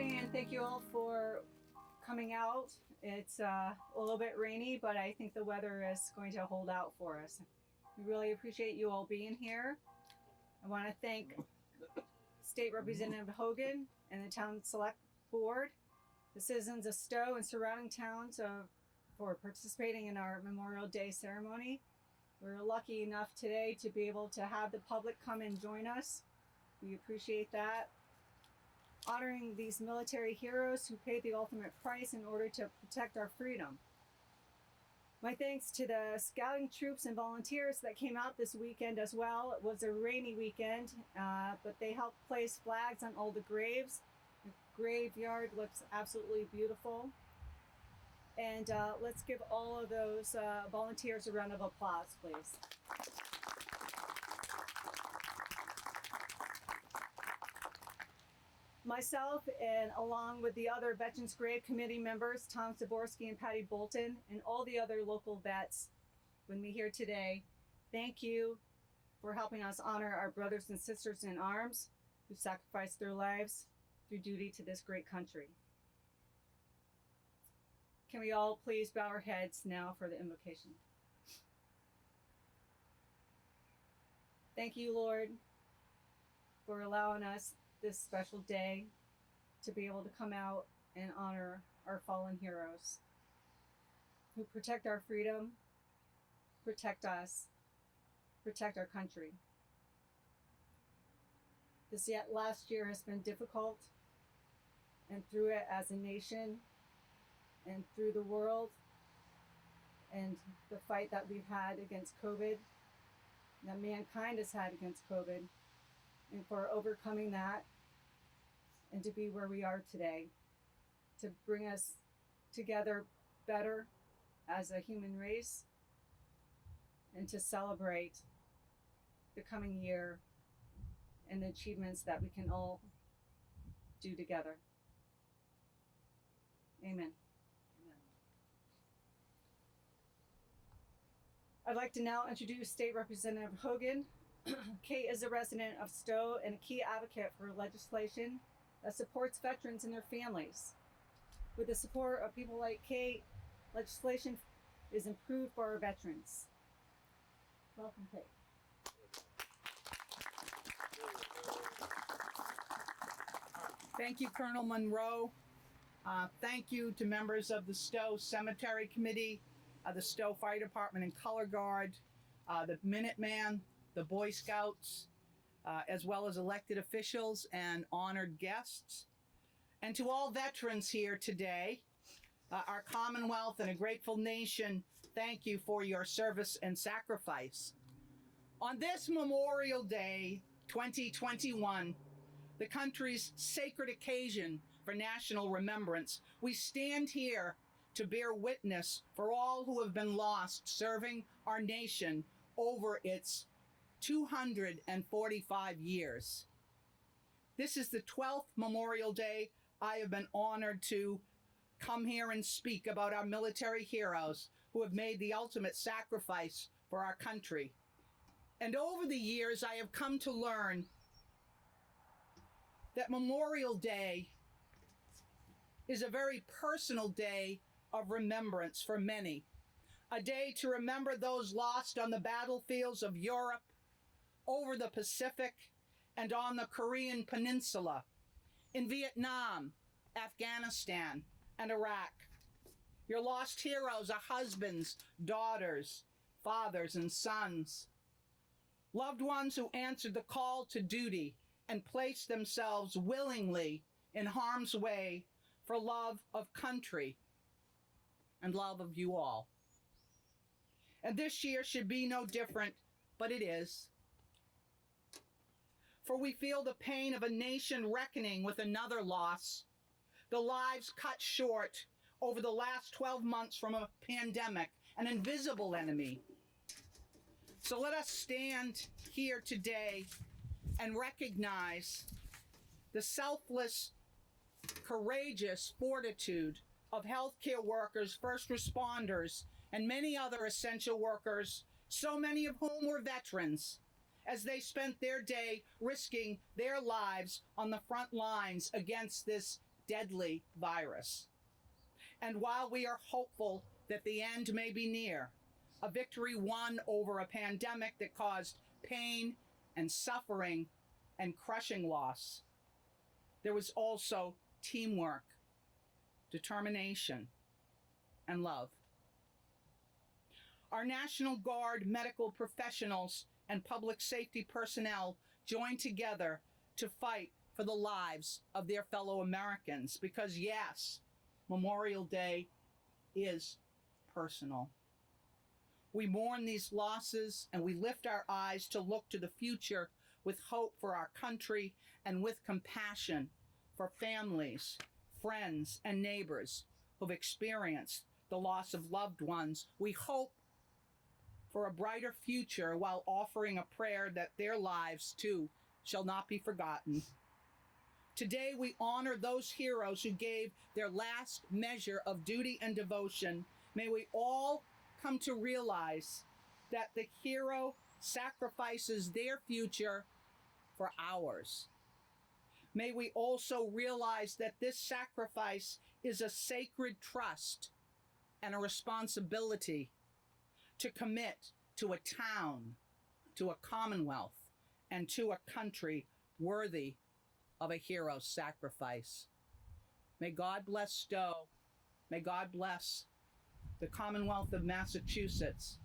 morning, and thank you all for coming out. It's a little bit rainy, but I think the weather is going to hold out for us. We really appreciate you all being here. I want to thank State Representative Hogan and the Town Select Board, the citizens of Stowe and surrounding towns for participating in our Memorial Day ceremony. We're lucky enough today to be able to have the public come and join us. We appreciate that. Honoring these military heroes who paid the ultimate price in order to protect our freedom. My thanks to the scouting troops and volunteers that came out this weekend as well. It was a rainy weekend, but they helped place flags on all the graves. The graveyard looks absolutely beautiful. And let's give all of those volunteers a round of applause, please. Myself, and along with the other Veterans Grave Committee members, Tom Zaborski and Patty Bolton, and all the other local vets with me here today, thank you for helping us honor our brothers and sisters in arms who sacrificed their lives through duty to this great country. Can we all please bow our heads now for the invocation? Thank you, Lord, for allowing us this special day to be able to come out and honor our fallen heroes who protect our freedom, protect us, protect our country. This last year has been difficult, and through it as a nation and through the world and the fight that we've had against COVID, that mankind has had against COVID, and for overcoming that and to be where we are today, to bring us together better as a human race and to celebrate the coming year and the achievements that we can all do together. Amen. Amen. I'd like to now introduce State Representative Hogan. Kate is a resident of Stowe and a key advocate for legislation that supports veterans and their families. With the support of people like Kate, legislation is improved for our veterans. Welcome, Kate. Thank you, Colonel Monroe. Thank you to members of the Stowe Cemetery Committee, the Stowe Fire Department and Color Guard, the Minuteman, the Boy Scouts, as well as elected officials and honored guests. And to all veterans here today, our Commonwealth and a grateful nation, thank you for your service and sacrifice. On this Memorial Day 2021, the country's sacred occasion for national remembrance, we stand here to bear witness for all who have been lost serving our nation over its 245 years. This is the 12th Memorial Day I have been honored to come here and speak about our military heroes who have made the ultimate sacrifice for our country. And over the years, I have come to learn that Memorial Day is a very personal day of remembrance for many. A day to remember those lost on the battlefields of Europe, over the Pacific, and on the Korean Peninsula, in Vietnam, Afghanistan, and Iraq. Your lost heroes are husbands, daughters, fathers, and sons. Loved ones who answered the call to duty and placed themselves willingly in harm's way for love of country and love of you all. And this year should be no different, but it is. For we feel the pain of a nation reckoning with another loss, the lives cut short over the last 12 months from a pandemic, an invisible enemy. So let us stand here today and recognize the selfless, courageous fortitude of healthcare workers, first responders, and many other essential workers, so many of whom were veterans, as they spent their day risking their lives on the front lines against this deadly virus. And while we are hopeful that the end may be near, a victory won over a pandemic that caused pain and suffering and crushing loss, there was also teamwork, determination, and love. Our National Guard medical professionals and public safety personnel joined together to fight for the lives of their fellow Americans because, yes, Memorial Day is personal. We mourn these losses and we lift our eyes to look to the future with hope for our country and with compassion for families, friends, and neighbors who've experienced the loss of loved ones. We hope for a brighter future while offering a prayer that their lives too shall not be forgotten. Today we honor those heroes who gave their last measure of duty and devotion. May we all come to realize that the hero sacrifices their future for ours. May we also realize that this sacrifice is a sacred trust and a responsibility to commit to a town, to a commonwealth, and to a country worthy of a hero's sacrifice. May God bless Stowe. May God bless the Commonwealth of Massachusetts.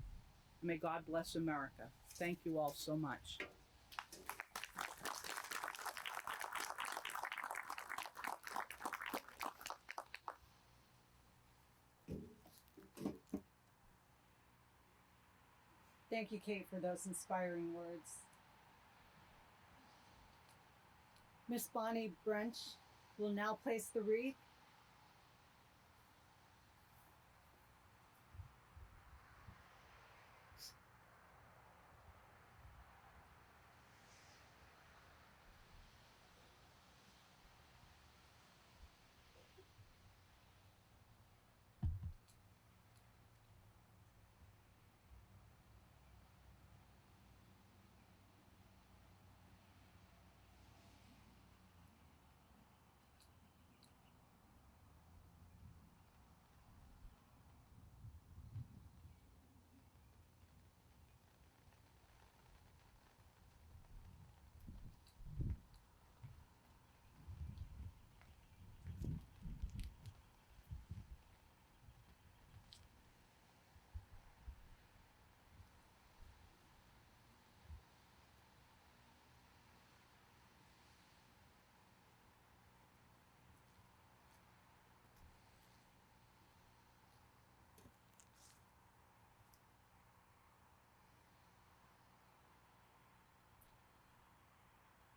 May God bless America. Thank you all so much. Thank you, Kate, for those inspiring words. Miss Bonnie Brench will now place the wreath.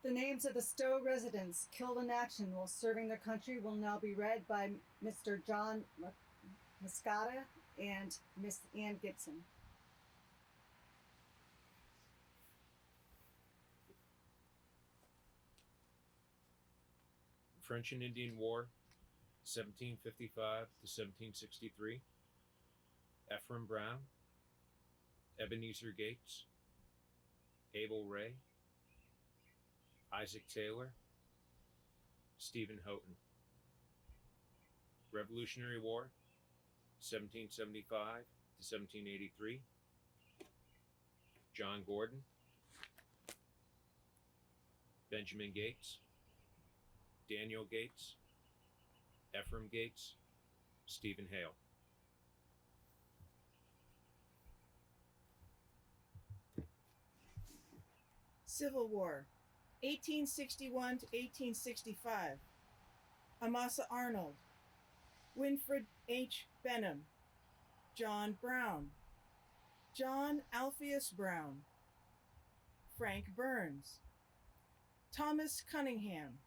The names of the Stowe residents killed in action while serving their country will now be read by Mr. John Muscata and Miss Ann Gibson. French and Indian War, 1755 to 1763. Ephraim Brown, Ebenezer Gates, Abel Ray, Isaac Taylor, Stephen Houghton. Revolutionary War, 1775 to 1783. John Gordon, Benjamin Gates, Daniel Gates, Ephraim Gates, Stephen Hale. Civil War, 1861 to 1865. Amasa Arnold, Winfred H. Benham, John Brown, John Alpheus Brown, Frank Burns, Thomas Cunningham,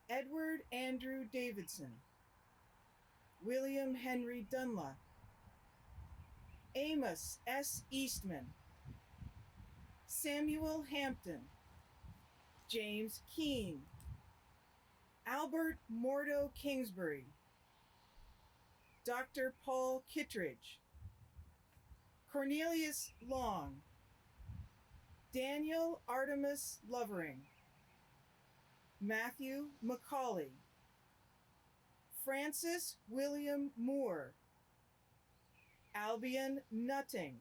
Edward Andrew Davidson, William Henry Dunlap, Amos S. Eastman, Samuel Hampton, James Keene, Albert Mordo Kingsbury, Dr. Paul Kittredge, Cornelius Long, Daniel Artemus Lovering, Matthew Macaulay, Francis William Moore, Albion Nutting,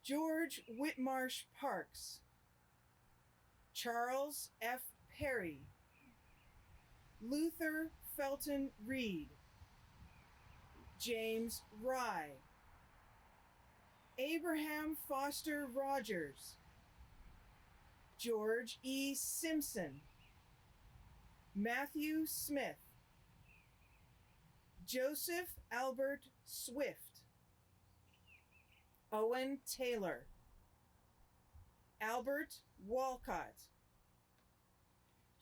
George Whitmarsh Parks, Charles F. Perry, Luther Felton Reed, James Rye, Abraham Foster Rogers, George E. Simpson, Matthew Smith, Joseph Albert Swift, Owen Taylor, Albert Walcott,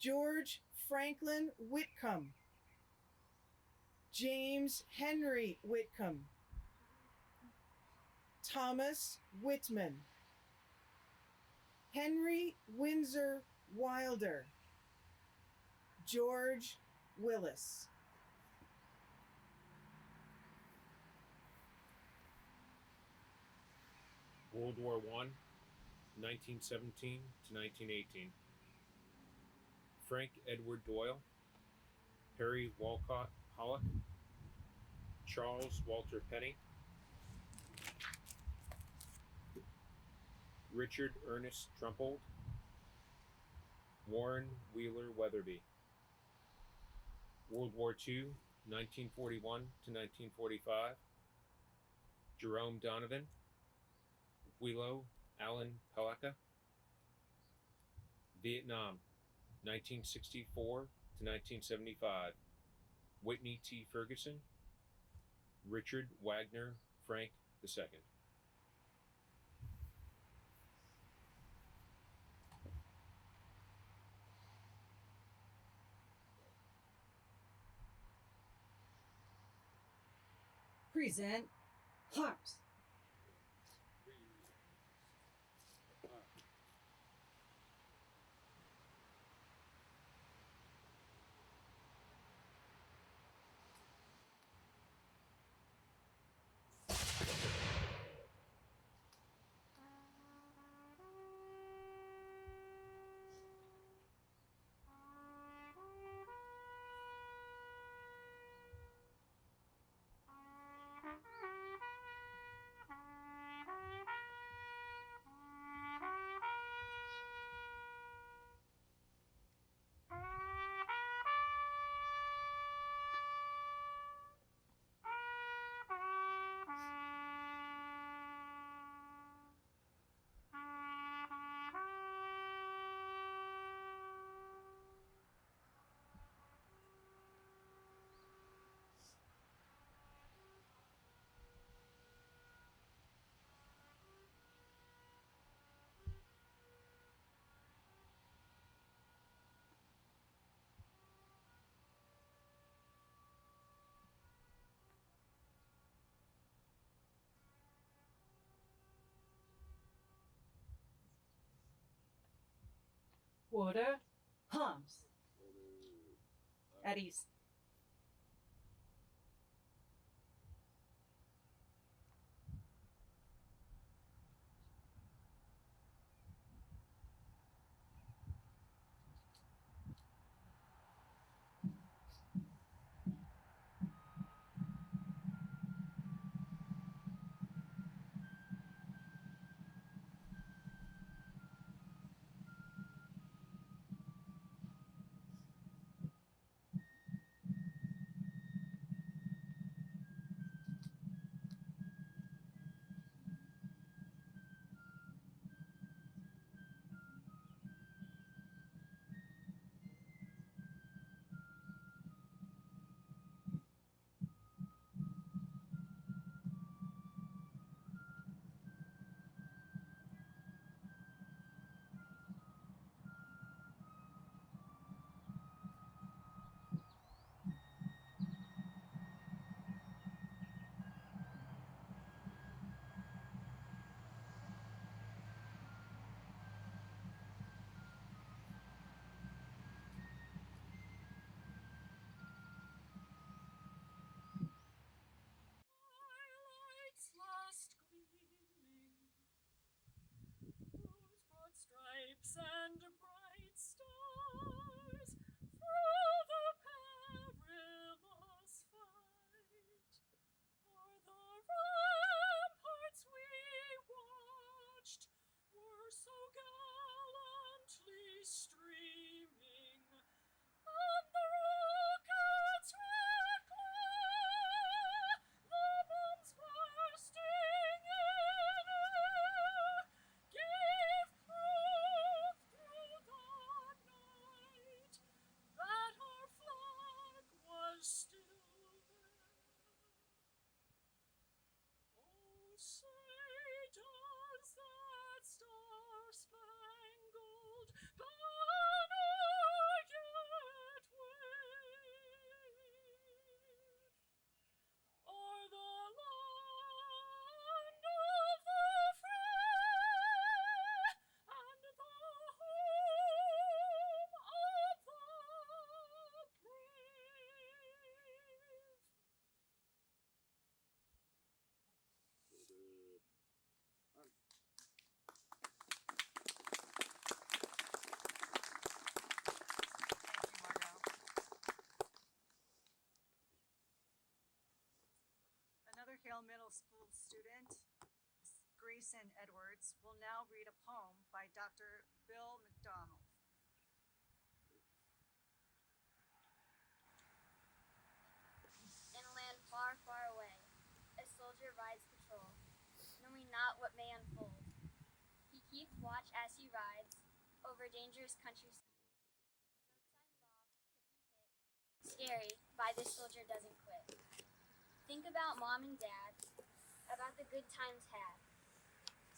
George Franklin Whitcomb, James Henry Whitcomb, Thomas Whitman, Henry Windsor Wilder, George Willis. World War I, 1917 to 1918. Frank Edward Doyle, Harry Walcott Pollock, Charles Walter Penny, Richard Ernest Trumpold, Warren Wheeler Weatherby. World War II, 1941 to 1945. Jerome Donovan, Willow Allen Palaka. Vietnam, 1964 to 1975. Whitney T. Ferguson, Richard Wagner Frank II. Present harps. Water hums. At ease. Jason Edwards will now read a poem by Dr. Bill McDonald. In a land far, far away, a soldier rides patrol, knowing not what may unfold. He keeps watch as he rides over dangerous countryside. Roadside bomb could be hit. Scary, by this soldier doesn't quit. Think about mom and dad, about the good times had.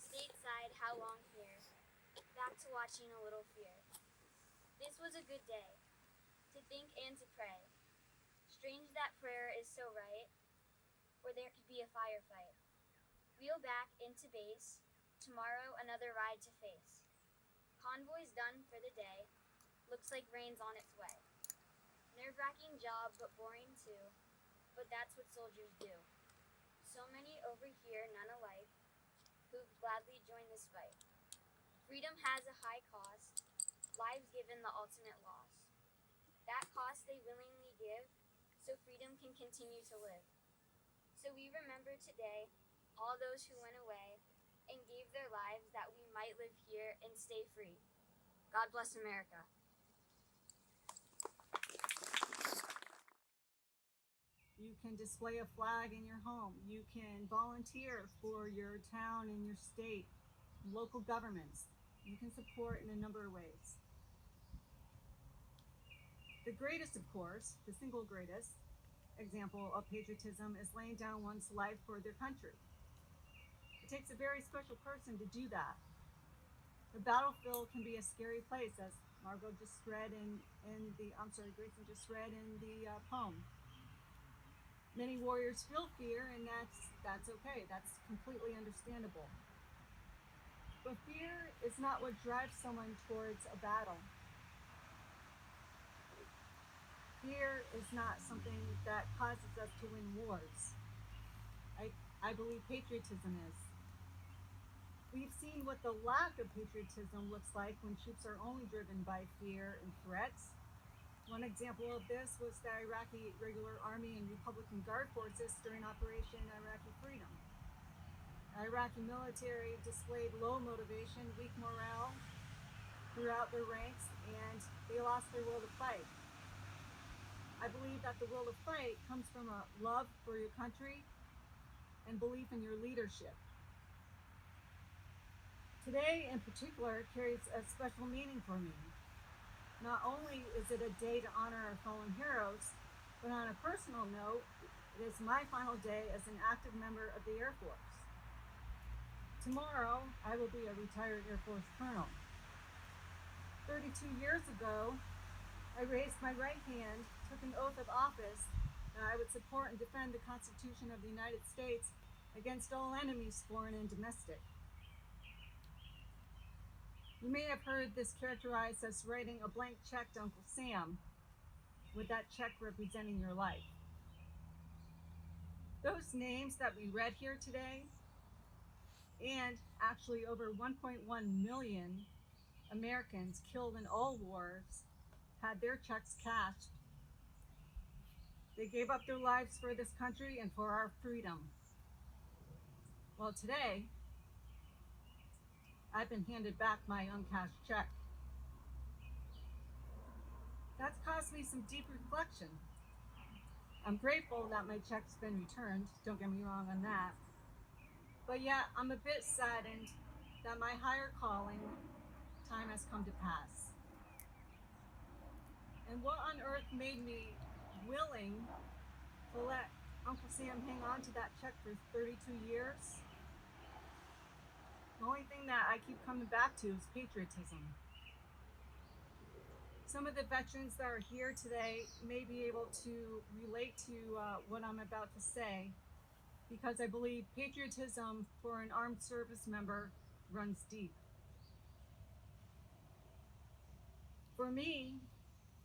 Stateside, how long here, back to watching a little fear. This was a good day, to think and to pray. Strange that prayer is so right, or there could be a firefight. Wheel back into base, tomorrow another ride to face. Convoy's done for the day, looks like rain's on its way. Nerve-wracking job, but boring too, but that's what soldiers do. So many over here, none alike, who've gladly joined this fight. Freedom has a high cost, lives given the ultimate loss. That cost they willingly give, so freedom can continue to live. So we remember today all those who went away and gave their lives that we might live here and stay free. God bless America. You can display a flag in your home. You can volunteer for your town and your state, local governments. You can support in a number of ways. The greatest, of course, the single greatest example of patriotism is laying down one's life for their country. It takes a very special person to do that. The battlefield can be a scary place, as Grayson just read in the poem. Many warriors feel fear, and that's okay. That's completely understandable. But fear is not what drives someone towards a battle. Fear is not something that causes us to win wars. I believe patriotism is. We've seen what the lack of patriotism looks like when troops are only driven by fear and threats. One example of this was the Iraqi Regular Army and Republican Guard forces during Operation Iraqi Freedom. The Iraqi military displayed low motivation, weak morale throughout their ranks, and they lost their will to fight. I believe that the will to fight comes from a love for your country and belief in your leadership. Today, in particular, carries a special meaning for me. Not only is it a day to honor our fallen heroes, but on a personal note, it is my final day as an active member of the Air Force. Tomorrow, I will be a retired Air Force colonel. 32 years ago, I raised my right hand, took an oath of office, that I would support and defend the Constitution of the United States against all enemies, foreign and domestic. You may have heard this characterized as writing a blank check to Uncle Sam, with that check representing your life. Those names that we read here today, and actually over 1.1 million Americans killed in all wars, had their checks cashed. They gave up their lives for this country and for our freedom. Well, today, I've been handed back my uncashed check. That's caused me some deep reflection. I'm grateful that my check's been returned, don't get me wrong on that. But yet, I'm a bit saddened that my higher calling time has come to pass. And what on earth made me willing to let Uncle Sam hang on to that check for 32 years? The only thing that I keep coming back to is patriotism. Some of the veterans that are here today may be able to relate to what I'm about to say, because I believe patriotism for an armed service member runs deep. For me,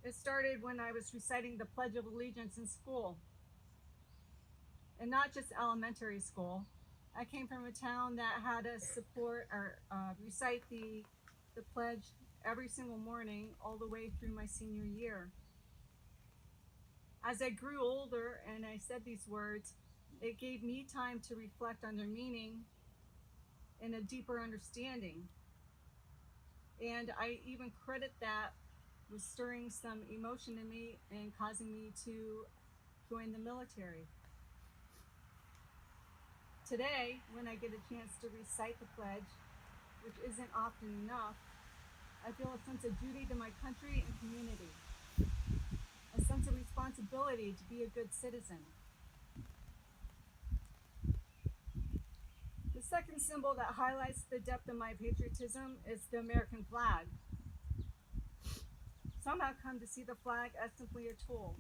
it started when I was reciting the Pledge of Allegiance in school, and not just elementary school. I came from a town that had us support or recite the pledge every single morning all the way through my senior year. As I grew older and I said these words, it gave me time to reflect on their meaning and a deeper understanding. And I even credit that with stirring some emotion in me and causing me to join the military. Today, when I get a chance to recite the pledge, which isn't often enough, I feel a sense of duty to my country and community, a sense of responsibility to be a good citizen. The second symbol that highlights the depth of my patriotism is the American flag. Some have come to see the flag as simply a tool,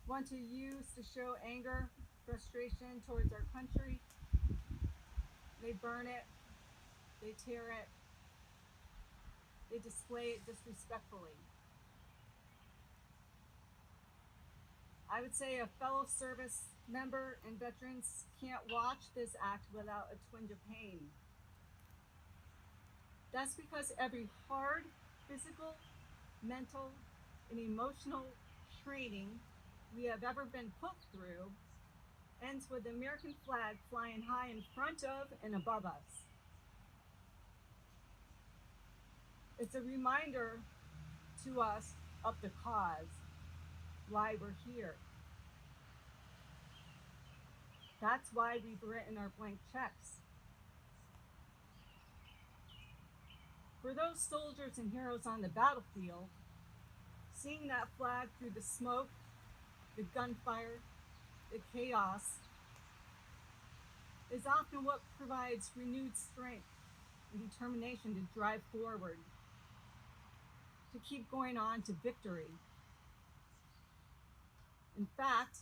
one to use to show anger, frustration towards our country. They burn it, they tear it, they display it disrespectfully. I would say a fellow service member and veterans can't watch this act without a twinge of pain. That's because every hard physical, mental, and emotional training we have ever been put through ends with the American flag flying high in front of and above us. It's a reminder to us of the cause, why we're here. That's why we've written our blank checks. For those soldiers and heroes on the battlefield, seeing that flag through the smoke, the gunfire, the chaos, is often what provides renewed strength and determination to drive forward, to keep going on to victory. In fact,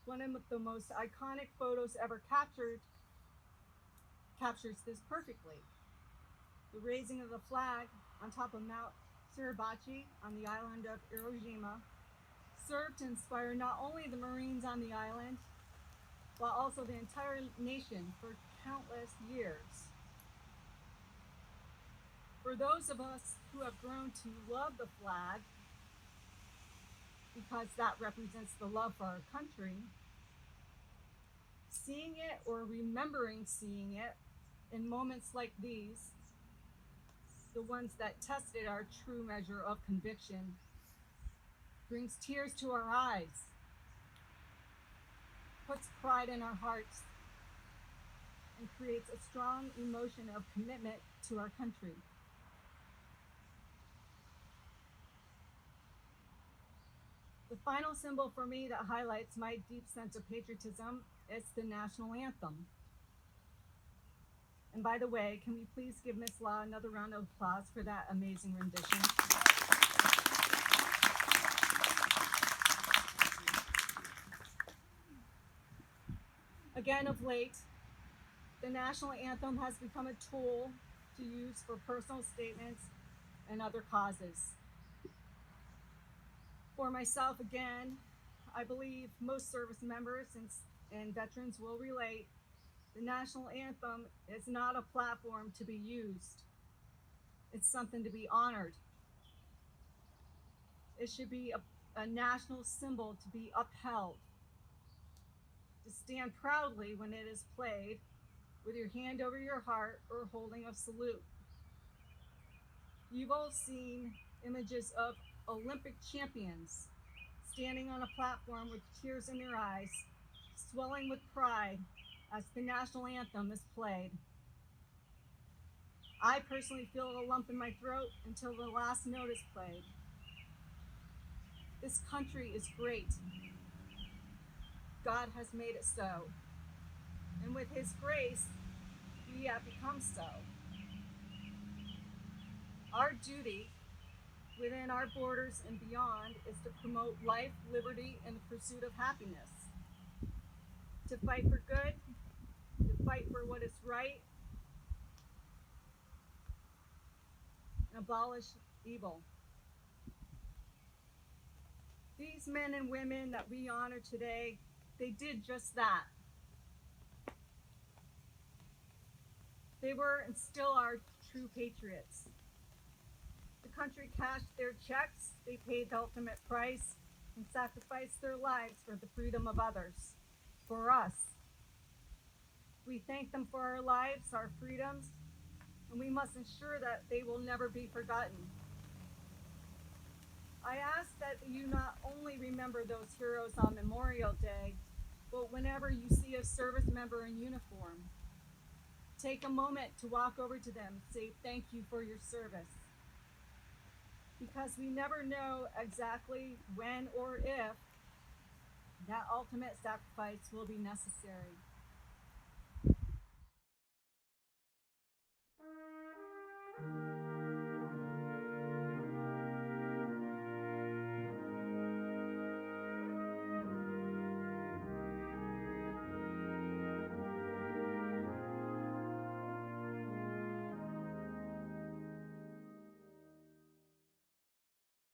one of the most iconic photos ever captures this perfectly. The raising of the flag on top of Mount Suribachi on the island of Hiroshima served to inspire not only the Marines on the island, but also the entire nation for countless years. For those of us who have grown to love the flag, because that represents the love for our country, seeing it or remembering seeing it in moments like these, the ones that tested our true measure of conviction, brings tears to our eyes, puts pride in our hearts, and creates a strong emotion of commitment to our country. The final symbol for me that highlights my deep sense of patriotism is the National Anthem. And by the way, can we please give Miss Law another round of applause for that amazing rendition? Again, of late, the National Anthem has become a tool to use for personal statements and other causes. For myself, again, I believe most service members and veterans will relate, the National Anthem is not a platform to be used. It's something to be honored. It should be a national symbol to be upheld, to stand proudly when it is played with your hand over your heart or holding a salute. You've all seen images of Olympic champions standing on a platform with tears in their eyes, swelling with pride as the National Anthem is played. I personally feel a lump in my throat until the last note is played. This country is great. God has made it so. And with His grace, we have become so. Our duty within our borders and beyond is to promote life, liberty, and the pursuit of happiness. To fight for good, to fight for what is right, and abolish evil. These men and women that we honor today, they did just that. They were and still are true patriots. The country cashed their checks, they paid the ultimate price, and sacrificed their lives for the freedom of others, for us. We thank them for our lives, our freedoms, and we must ensure that they will never be forgotten. I ask that you not only remember those heroes on Memorial Day, but whenever you see a service member in uniform, take a moment to walk over to them and say thank you for your service. Because we never know exactly when or if that ultimate sacrifice will be necessary.